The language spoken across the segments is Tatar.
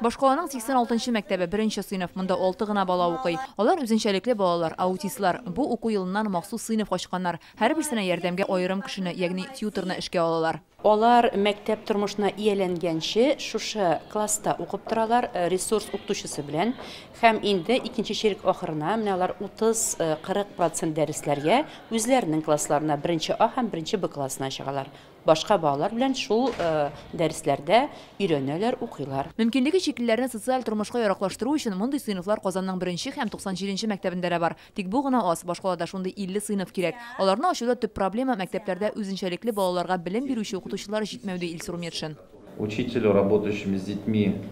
Башкаланың 86-нчы мәктәбе 1-нче сыйныф, монда 6 гына бала укый. Алар үзенчәлекле балалар, аутистлар. Бу уку елыннан махсус сыйныф ачканнар. Һәрберсенә ярдәмгә аерым кешене, ягъни тьюторны эшкә алалар. Алар мәктәп тормышына ияләнгәнче шушы класста укып торалар ресурс укытучысы белән һәм инде икенче чирек ахырына менә алар 30-40% дәресләргә үзләренең классларына 1-нче А һәм 1-нче Б классына чыгалар. Башка балалар белән шул дәресләрдә өйрәнәләр, укыйлар. Мөмкинлеге шикелләрне социаль тормышка яраклаштыру өчен мондый сыйныфлар Казанның 1-нче һәм 97-нче мәктәбендә бар. Тик бу гына аз, Башкалада шундый 50 сыйныф кирәк. Аларны ачуда төп проблема мәктәпләрдә үзенчәлекле балаларга белем бирүче укытучылар җитмәүде, Илсур Метшин. Учителю, работающим с детьми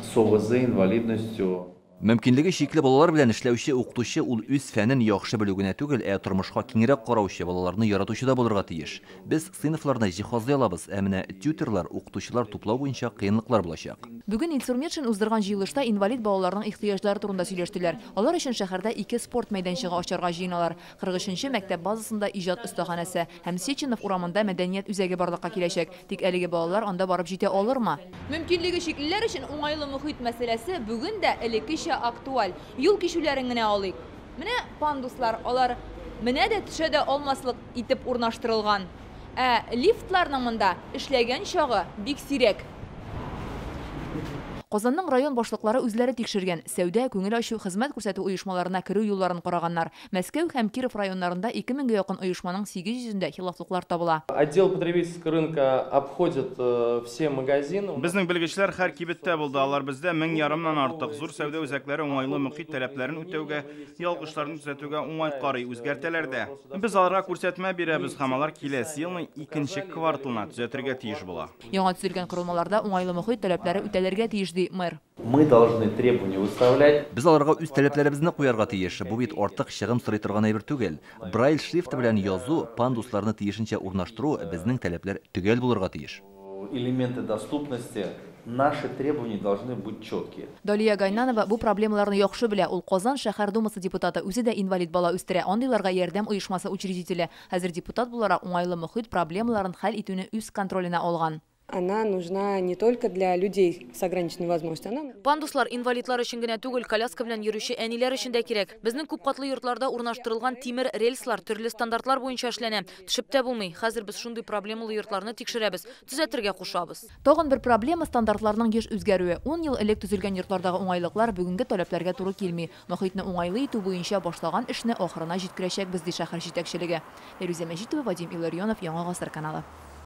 с ОВЗ, инвалидностью. Мөмкинлеге шикле балалар белән эшләүче укытучы ул үз фәнен яхшы белү генә түгел, тормышка киңрәк караучы балаларны яратучы да булырга тиеш. Без сыйныфларны җиһазлый алабыз, менә тьютерлар, укытучылар туплау буенча кыенлыклар булачак. Бүген Илсур Метшин уздырган җыелышта инвалид балаларның ихтыяҗлары турында сөйләштеләр. Алар өчен шәһәрдә 2 спорт мәйданчыгы ачарга җыеналар. 43-нче мәктәп базасында иҗат остаханәсе һәм Сеченов урамында мәдәният үзәге барлыкка киләчәк. Тик әлеге балалар анда барып җитә алырмы? Мөмкинлеге шиклеләр өчен уңайлы мөхит мәсьәләсе бүген дә элеккечә актуаль. Юл кишүләрен генә алыйк. Менә пандуслар, алар менә дә төшә дә алмаслык итеп урнаштырылган. Лифтларның монда эшләгән чагы бик сирәк. Казанның район башлыклары үзләре тикшергән, сәүдә, күңел ачу, хезмәт күрсәтү оешмаларына керү юлларын караганнар. Мәскәү һәм Киров районнарында 2000-гә якын оешманың 800-дә хилафлыклар табыла. Отдел потребительского рынка обходит все магазины. Безнең белгечләр һәр кибеттә булды. Алар бездә 1000 артык зур сәүдә үзәкләре уңайлы мөхит таләпләрен үтәүгә, ялгышларны төзәтүгә уңай карый, үзгәртәләр дә. Біз аларга күрсәтмә бирәбез һәм алар киләсе елның 2нче кварталына төзәтергә тиеш була. Яңа төзелгән корылмаларда уңайлы мөхит таләпләре үтәлергә тиеш ди мэр. Мы должны требования выставлять. Без аларга үз таләпләребезне куярга тиеш. Бу бит артык чыгым сорый торган әйбер түгел. Брайль шрифты белән язу, пандусларны тиешенчә урнаштыру безнең таләпләр төгәл булырга тиеш. Элементы доступности, наши требования должны быть четкие. Далия Гайнанова бу проблемаларны яхшы белә. Ул Казан шәһәр думасы депутаты, үзе дә инвалид бала үстерә. Андыйларга ярдәм оешмасы учредителе. Хәзер депутат буларак уңайлы мөхит проблемаларын хәл итүне үз контроленә алган. Она нужна не только для людей с ограниченными возможностями. Пандуслар инвалидлар өчен генә түгел, коляска белән йөрүче әниләр өчен дә кирәк. Безнең күп катлы йортларда урнаштырылган тимер рельслар төрле стандартлар буенча эшләнә. Төшеп тә булмый. Хәзер без шундый проблемалы йортларны тикшерәбез, төзәтергә кушабыз. Тагын бер проблема стандартларның еш үзгәрүе. 10 ел элек төзелгән йортлардагы уңайлыклар бүгенге таләпләргә туры килми. Мөхитне уңайлы итү буенча башлаган эшне ахырына җиткерәчәк без ди шәһәр җитәкчелеге. Фәрүзә Мәҗитова, Вадим Илларионов, Яңа гасыр каналы.